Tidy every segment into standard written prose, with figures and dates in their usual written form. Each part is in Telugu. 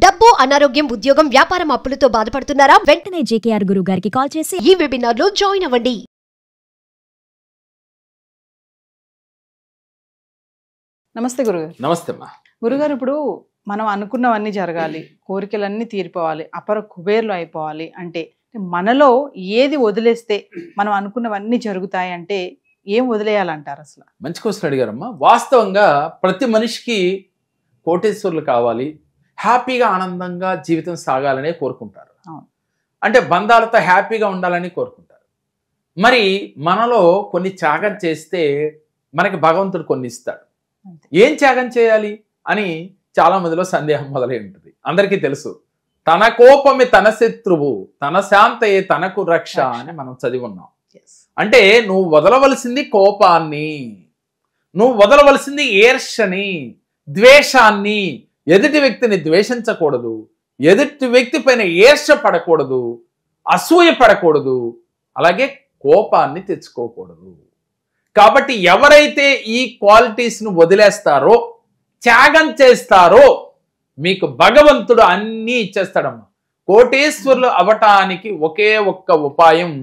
డబ్బు, అనారోగ్యం, ఉద్యోగం, వ్యాపారం అప్పులతో బాధపడుతున్నారా? వెంటనే JKR గురువు గారికి కాల్ చేసి ఈ వెబినార్ లో జాయిన్ అవ్వండి. నమస్తే గురుగారు. నమస్తే అమ్మా. గురుగారు, ఇప్పుడు మనం అనుకున్నవన్నీ జరగాలి, కోరికలన్నీ తీరిపోవాలి, అపర కుబేర్లు అయిపోవాలి అంటే మనలో ఏది వదిలేస్తే మనం అనుకున్నవన్నీ జరుగుతాయి అంటే ఏం వదిలేయాలంటారు? అసలు మంచి క్వశ్చన్ అడిగారమ్మా. వాస్తవంగా ప్రతి మనిషికి కోటేశ్వర్లు కావాలి, హ్యాపీగా ఆనందంగా జీవితం సాగాలనే కోరుకుంటారు. అంటే బంధాలతో హ్యాపీగా ఉండాలని కోరుకుంటారు. మరి మనలో కొన్ని త్యాగం చేస్తే మనకి భగవంతుడు కొన్ని ఇస్తాడు. ఏం త్యాగం చేయాలి అని చాలా మందిలో సందేహం మొదలై ఉంటుంది. అందరికీ తెలుసు, తన కోపమే తన శత్రువు, తన శాంతయే తనకు రక్ష అని మనం చదివి ఉన్నాం. అంటే నువ్వు వదలవలసింది కోపాన్ని, నువ్వు వదలవలసింది ఈర్ష్యని, ద్వేషాన్ని. ఎదుటి వ్యక్తిని ద్వేషించకూడదు, ఎదుటి వ్యక్తి పైన ఈర్ష్య పడకూడదు, అసూయ పడకూడదు, అలాగే కోపాన్ని తెచ్చుకోకూడదు. కాబట్టి ఎవరైతే ఈ క్వాలిటీస్ను వదిలేస్తారో, త్యాగం చేస్తారో, మీకు భగవంతుడు అన్నీ ఇచ్చేస్తాడమ్మా. కోటేశ్వరులు అవటానికి ఒకే ఒక్క ఉపాయం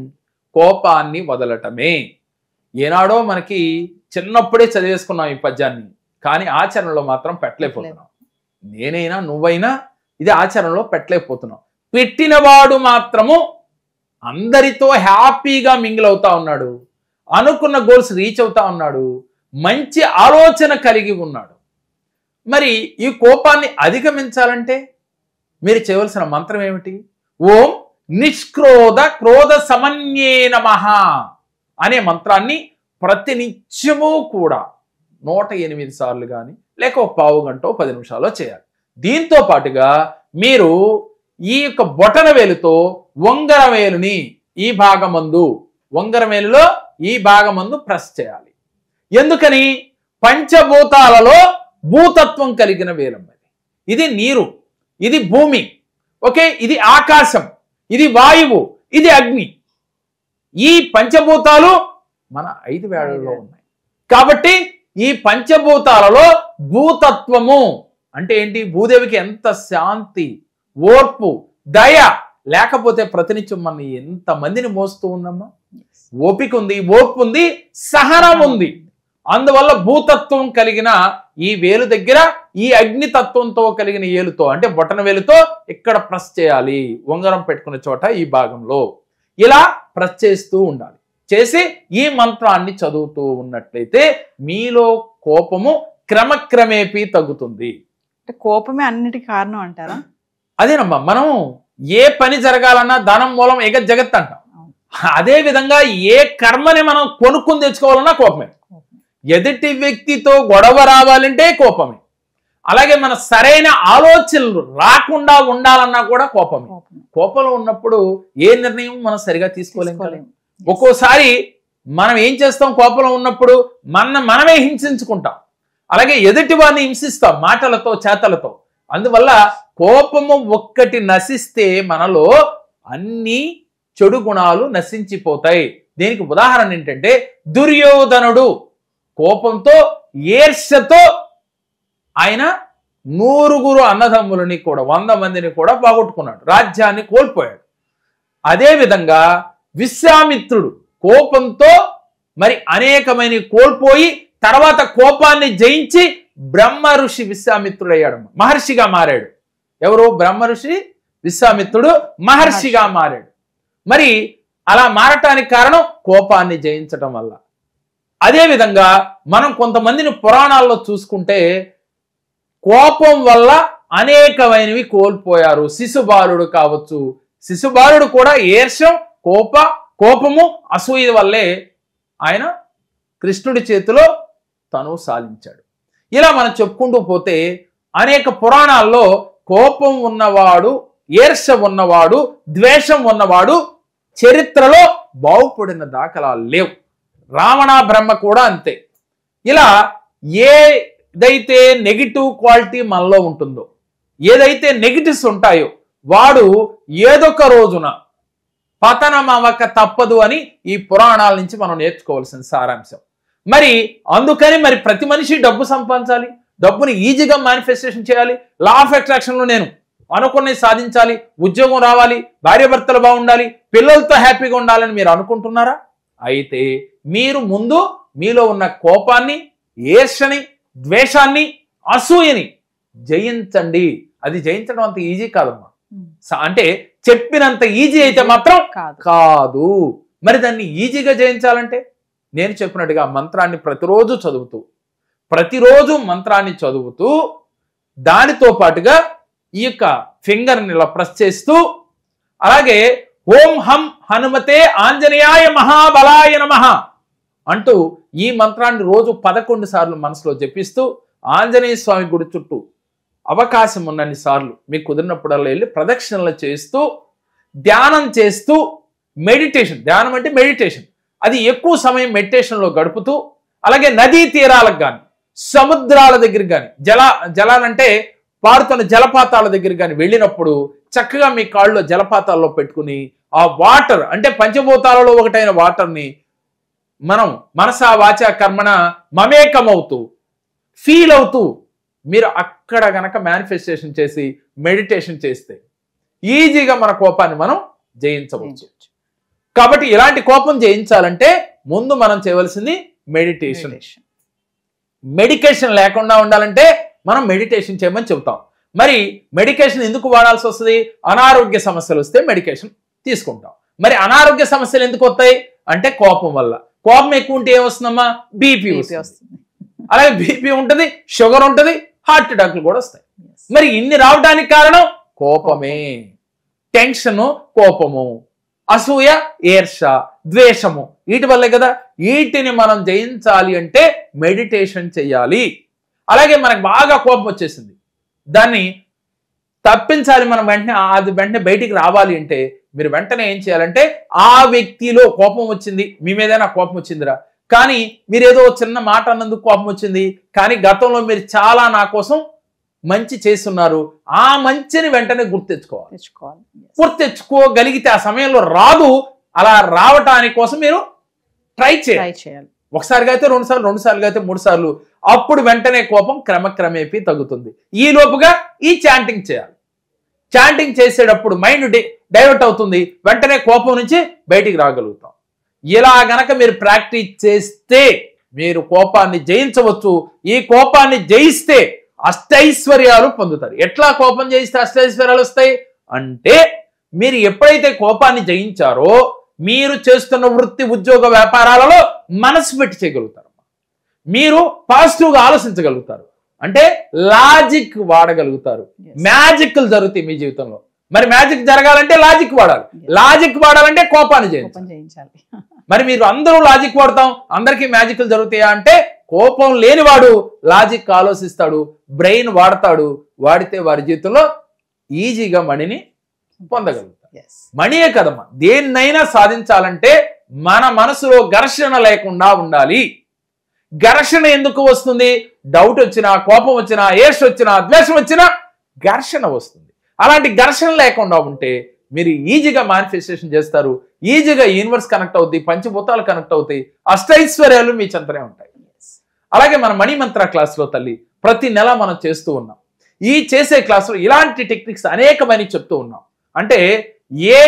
కోపాన్ని వదలటమే. ఏనాడో మనకి చిన్నప్పుడే చదివేసుకున్నాం ఈ పద్యాన్ని, కానీ ఆచరణలో మాత్రం పెట్టలేకపోతున్నాం. నేనైనా నువ్వైనా ఇది ఆచరణలో పెట్టలేకపోతున్నాం. పెట్టినవాడు మాత్రము అందరితో హ్యాపీగా మింగిల్ అవుతా ఉన్నాడు, అనుకున్న గోల్స్ రీచ్ అవుతా ఉన్నాడు, మంచి ఆలోచన కలిగి ఉన్నాడు. మరి ఈ కోపాన్ని అధిగమించాలంటే మీరు చేయవలసిన మంత్రం ఏమిటి? ఓం నిష్క్రోధ క్రోధ సమన్యే నమః అనే మంత్రాన్ని ప్రతినిత్యము కూడా 108 సార్లు కానీ లేక ఒక పావు గంట 10 నిమిషాల్లో చేయాలి. దీంతో పాటుగా మీరు ఈ యొక్క బొటన వేలుతో ఉంగరం వేలుని ఈ భాగమందు, ఉంగరం వేలులో ఈ భాగమందు ప్రెస్ చేయాలి. ఎందుకని? పంచభూతాలలో భూతత్వం కలిగిన వేలం. ఇది నీరు, ఇది భూమి, ఓకే, ఇది ఆకాశం, ఇది వాయువు, ఇది అగ్ని. ఈ పంచభూతాలు మన 5 వేళల్లో ఉన్నాయి. కాబట్టి ఈ పంచభూతాలలో భూతత్వము అంటే ఏంటి? భూదేవికి ఎంత శాంతి, ఓర్పు, దయ లేకపోతే ప్రతినిత్యం మనం ఎంత మందిని మోస్తూ ఉందమ్మా. ఓపిక ఉంది, ఓర్పు ఉంది, సహనం ఉంది. అందువల్ల భూతత్వం కలిగిన ఈ వేలు దగ్గర ఈ అగ్నితత్వంతో కలిగిన ఏలుతో అంటే బొటన వేలుతో ఇక్కడ ప్రెస్ చేయాలి. ఉంగరం పెట్టుకునే చోట ఈ భాగంలో ఇలా ప్రెస్ చేస్తూ ఉండాలి. చేసి ఈ మంత్రాన్ని చదువుతూ ఉన్నట్లయితే మీలో కోపము క్రమక్రమేపీ తగ్గుతుంది. అంటే కోపమే అన్నిటికీ కారణం అంటారా? అదేనమ్మా, మనం ఏ పని జరగాలన్నా ధనం మూలం ఏక జగత్ అంటాం. అదే విధంగా ఏ కర్మని మనం కొనుక్కుని తెచ్చుకోవాలన్నా కోపమే. ఎదుటి వ్యక్తితో గొడవ రావాలంటే కోపమే. అలాగే మన సరైన ఆలోచనలు రాకుండా ఉండాలన్నా కూడా కోపమే. కోపంలో ఉన్నప్పుడు ఏ నిర్ణయం మనం సరిగా తీసుకోలేము. ఒక్కోసారి మనం ఏం చేస్తాం? కోపంలో ఉన్నప్పుడు మనమే హింసించుకుంటాం, అలాగే ఎదుటి వారిని హింసిస్తాం మాటలతో, చేతలతో. అందువల్ల కోపము ఒక్కటి నశిస్తే మనలో అన్ని చెడు గుణాలు నశించిపోతాయి. దీనికి ఉదాహరణ ఏంటంటే దుర్యోధనుడు కోపంతో, ఈర్ష్యతో ఆయన 100 అన్నదమ్ములని కూడా 100 మందిని కూడా పోగొట్టుకున్నాడు, రాజ్యాన్ని కోల్పోయాడు. అదేవిధంగా విశ్వామిత్రుడు కోపంతో మరి అనేకమైన కోల్పోయి తర్వాత కోపాన్ని జయించి బ్రహ్మ ఋషి విశ్వామిత్రుడు అయ్యాడు, మహర్షిగా మారాడు. ఎవరు? బ్రహ్మ ఋషి విశ్వామిత్రుడు మహర్షిగా మారాడు. మరి అలా మారటానికి కారణం కోపాన్ని జయించటం వల్ల. అదేవిధంగా మనం కొంతమందిని పురాణాల్లో చూసుకుంటే కోపం వల్ల అనేకమైనవి కోల్పోయారు. శిశుబాలుడు కావచ్చు, శిశుబాలుడు కూడా ఈర్ష్యం, కోపము, అసూయ వల్లే ఆయన కృష్ణుడి చేతిలో తను సాధించాడు. ఇలా మనం చెప్పుకుంటూ పోతే అనేక పురాణాల్లో కోపం ఉన్నవాడు, ఈర్ష్య ఉన్నవాడు, ద్వేషం ఉన్నవాడు చరిత్రలో బాగుపడిన దాఖలాలు లేవు. రావణ బ్రహ్మ కూడా అంతే. ఇలా ఏదైతే నెగిటివ్ క్వాలిటీ మనలో ఉంటుందో, ఏదైతే నెగిటివ్స్ ఉంటాయో వాడు ఏదొక రోజున పతనం అవ్వక తప్పదు అని ఈ పురాణాల నుంచి మనం నేర్చుకోవాల్సిన సారాంశం. మరి అందుకని మరి ప్రతి మనిషి డబ్బు సంపాదించాలి, డబ్బుని ఈజీగా మేనిఫెస్టేషన్ చేయాలి. లా ఆఫ్ అట్రాక్షన్లో నేను అనుకున్నది సాధించాలి, ఉద్యోగం రావాలి, భార్యాభర్తలు బాగుండాలి, పిల్లలతో హ్యాపీగా ఉండాలని మీరు అనుకుంటున్నారా? అయితే మీరు ముందు మీలో ఉన్న కోపాన్ని, ఈర్ష్యని, ద్వేషాన్ని, అసూయని జయించండి. అది జయించడం అంత ఈజీ కాదమ్మా. అంటే చెప్పినంత ఈజీ అయితే మాత్రం కాదు. మరి దాన్ని ఈజీగా జయించాలంటే నేను చెప్పినట్టుగా మంత్రాన్ని ప్రతిరోజు మంత్రాన్ని చదువుతూ దానితో పాటుగా ఈ యొక్క ఫింగర్ని ఇలా ప్రెస్ చేస్తూ, అలాగే ఓం హం హనుమతే ఆంజనేయాయ మహాబలాయ నమః అంటూ ఈ మంత్రాన్ని రోజు 11 సార్లు మనసులో జపిస్తూ ఆంజనేయ స్వామి గుడి చుట్టూ అవకాశం ఉన్నన్ని సార్లు మీకు కుదిరినప్పుడల్లా వెళ్ళి ప్రదక్షిణలు చేస్తూ ధ్యానం చేస్తూ ధ్యానం అంటే మెడిటేషన్, అది ఎక్కువ సమయం మెడిటేషన్లో గడుపుతూ, అలాగే నదీ తీరాలకు కానీ సముద్రాల దగ్గరికి కానీ జలాలంటే పారుతున్న జలపాతాల దగ్గర కానీ వెళ్ళినప్పుడు చక్కగా మీ కాళ్ళలో జలపాతాల్లో పెట్టుకుని ఆ వాటర్ అంటే పంచభూతాలలో ఒకటైన వాటర్ని మనం మనసా వాచా కర్మణ మమేకమవుతూ ఫీల్ అవుతూ మీరు అక్కడ గనక మేనిఫెస్టేషన్ చేసి మెడిటేషన్ చేస్తే ఈజీగా మన కోపాన్ని మనం జయించవచ్చు. కాబట్టి ఇలాంటి కోపం జయించాలంటే ముందు మనం చేయవలసింది మెడికేషన్ లేకుండా ఉండాలంటే మనం మెడిటేషన్ చేయమని చెబుతాం. మరి మెడికేషన్ ఎందుకు వాడాల్సి వస్తుంది? అనారోగ్య సమస్యలు వస్తే మెడికేషన్ తీసుకుంటాం. మరి అనారోగ్య సమస్యలు ఎందుకు వస్తాయి అంటే కోపం వల్ల. కోపం ఎక్కువ ఉంటే ఏమొస్తుందమ్మా? బీపీ వస్తుంది. అలాగే బీపీ ఉంటుంది, షుగర్ ఉంటుంది, హార్ట్ అటాక్లు కూడా వస్తాయి. మరి ఇన్ని రావడానికి కారణం కోపమే. టెన్షను కోపము, అసూయ ఈర్ష ద్వేషము, వీటి వల్లే కదా. వీటిని మనం జయించాలి అంటే మెడిటేషన్ చేయాలి. అలాగే మనకు బాగా కోపం వచ్చేసింది, దాన్ని తప్పించాలి, మనం వెంటనే బయటికి రావాలి అంటే మీరు వెంటనే ఏం చేయాలంటే ఆ వ్యక్తిలో కోపం వచ్చింది, మీ మీదైనా కోపం వచ్చిందిరా, కానీ మీరు ఏదో చిన్న మాట అన్నందుకు కోపం వచ్చింది, కానీ గతంలో మీరు చాలా నా కోసం మంచి చేస్తున్నారు, ఆ మంచిని వెంటనే గుర్తెచ్చుకోగలిగితే ఆ సమయంలో రాదు. అలా రావటానికి కోసం మీరు ట్రై చేయాలి. ఒకసారిగా అయితే 2 సార్లు, 2 సార్లు అయితే 3 సార్లు, అప్పుడు వెంటనే కోపం క్రమక్రమేపీ తగ్గుతుంది. ఈ లోపుగా ఈ చాంటింగ్ చేయాలి. చాంటింగ్ చేసేటప్పుడు మైండ్ డైవర్ట్ అవుతుంది, వెంటనే కోపం నుంచి బయటికి రాగలుగుతాం. ఇలా గనక మీరు ప్రాక్టీస్ చేస్తే మీరు కోపాన్ని జయించవచ్చు. ఈ కోపాన్ని జయిస్తే అష్టైశ్వర్యాలు పొందుతారు. ఎట్లా కోపం జయిస్తే అష్టైశ్వర్యాలు వస్తాయి అంటే, మీరు ఎప్పుడైతే కోపాన్ని జయించారో మీరు చేస్తున్న వృత్తి, ఉద్యోగ, వ్యాపారాలలో మనసు పెట్టి చేయగలుగుతారు. మీరు పాజిటివ్గా ఆలోచించగలుగుతారు, అంటే లాజిక్ వాడగలుగుతారు. మ్యాజిక్లు జరుగుతాయి మీ జీవితంలో. మరి మ్యాజిక్ జరగాలంటే లాజిక్ వాడాలి, లాజిక్ వాడాలంటే కోపాన్ని జయించాలి. మరి మీరు అందరూ లాజిక్ వాడతాం, అందరికీ మ్యాజిక్లు జరుగుతాయా అంటే కోపం లేనివాడు లాజిక్ ఆలోచిస్తాడు, బ్రెయిన్ వాడతాడు, వాడితే వారి జీవితంలో ఈజీగా మనీని పొందగలుగుతారు. మనీయే కదమ్మా, దేన్నైనా సాధించాలంటే మన మనసులో ఘర్షణ లేకుండా ఉండాలి. ఘర్షణ ఎందుకు వస్తుంది? డౌట్ వచ్చినా, కోపం వచ్చినా, ఈర్ష్య వచ్చినా, ద్వేషం వచ్చినా ఘర్షణ వస్తుంది. అలాంటి ఘర్షణ లేకుండా ఉంటే మీరు ఈజీగా మేనిఫెస్టేషన్ చేస్తారు, ఈజీగా యూనివర్స్ కనెక్ట్ అవుతాయి, పంచభూతాలు కనెక్ట్ అవుతాయి, అష్టైశ్వర్యాలు మీ చెంతనే ఉంటాయి. అలాగే మన మణి మంత్ర క్లాసులో తల్లి ప్రతి నెల మనం చేస్తూ ఉన్నాం. ఈ చేసే క్లాసులో ఇలాంటి టెక్నిక్స్ అనేకమైన చెప్తూ ఉన్నాం. అంటే ఏ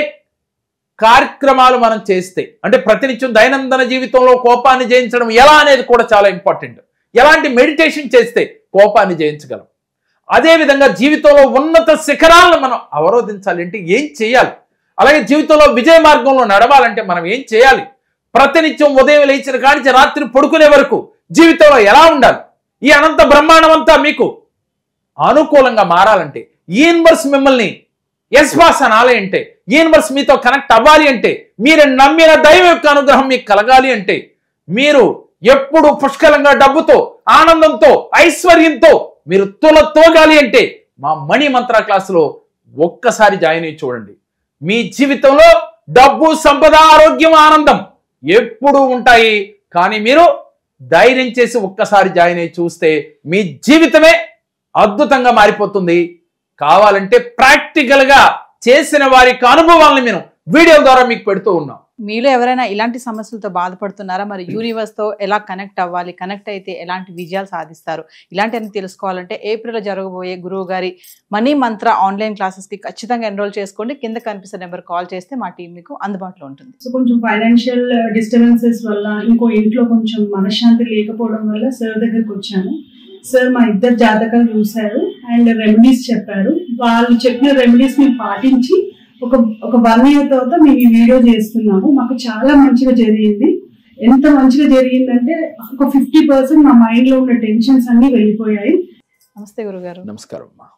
కార్యక్రమాలు మనం చేస్తే, అంటే ప్రతినిత్యం దైనందిన జీవితంలో కోపాన్ని జయించడం ఎలా అనేది కూడా చాలా ఇంపార్టెంట్. ఎలాంటి మెడిటేషన్ చేస్తే కోపాన్ని జయించగలం, అదేవిధంగా జీవితంలో ఉన్నత శిఖరాలను మనం అవరోధించాలి అంటే ఏం చేయాలి, అలాగే జీవితంలో విజయ మార్గంలో నడవాలంటే మనం ఏం చేయాలి, ప్రతినిత్యం ఉదయం లేచిన కానించి రాత్రి పడుకునే వరకు జీవితంలో ఎలా ఉండాలి, ఈ అనంత బ్రహ్మాండం అంతా మీకు అనుకూలంగా మారాలంటే, యూనివర్స్ మిమ్మల్ని ఎస్పాస్ అనాలి అంటే, యూనివర్స్ మీతో కనెక్ట్ అవ్వాలి అంటే, మీరు నమ్మిన దైవం యొక్క అనుగ్రహం మీకు కలగాలి అంటే, మీరు ఎప్పుడు పుష్కలంగా డబ్బుతో, ఆనందంతో, ఐశ్వర్యంతో మీరు తోగాలి అంటే మా మణి మంత్ర క్లాసులో ఒక్కసారి జాయిన్ అయ్యి చూడండి. మీ జీవితంలో డబ్బు, సంపద, ఆరోగ్యం, ఆనందం ఎప్పుడు ఉంటాయి. కానీ మీరు ధైర్యం చేసి ఒక్కసారి జాయిన్ అయ్యి చూస్తే మీ జీవితమే అద్భుతంగా మారిపోతుంది. కావాలంటే ప్రాక్టికల్ గా చేసిన వారి అనుభవాలను మేము వీడియో ద్వారా మీకు పెడుతూ ఉన్నాం. మీలో ఎవరైనా ఇలాంటి సమస్యలతో బాధపడుతున్నారా? మరి యూనివర్స్ తో ఎలా కనెక్ట్ అవ్వాలి, కనెక్ట్ అయితే ఎలాంటి విజయాలు సాధిస్తారు, ఇలాంటివన్నీ తెలుసుకోవాలంటే ఏప్రిల్లో జరగబోయే గురువు గారి మనీ మంత్ర ఆన్లైన్ క్లాసెస్ కి ఖచ్చితంగా ఎన్రోల్ చేసుకోండి. కింద కనిపిస్తున్న నెంబర్ కాల్ చేస్తే మా టీం మీకు అందుబాటులో ఉంటుంది. సో కొంచెం ఫైనాన్షియల్ డిస్టర్బెన్సెస్ వల్ల, ఇంకో ఇంట్లో కొంచెం మనశ్శాంతి లేకపోవడం వల్ల సార్ దగ్గరకు వచ్చాను. సార్ మా ఇద్దరు జాతకాలు చూశారు అండ్ రెమెడీస్ చెప్పారు. వాళ్ళు చెప్పిన రెమెడీస్ మేము పాటించి ఒక 1 year తర్వాత మేము ఈ వీడియో చేస్తున్నాము. మాకు చాలా మంచిగా జరిగింది. ఎంత మంచిగా జరిగిందంటే ఒక 50% మా మైండ్ లో ఉన్న టెన్షన్స్ అన్ని వెళ్ళిపోయాయి. నమస్తే గురుగారు. నమస్కారం అమ్మా.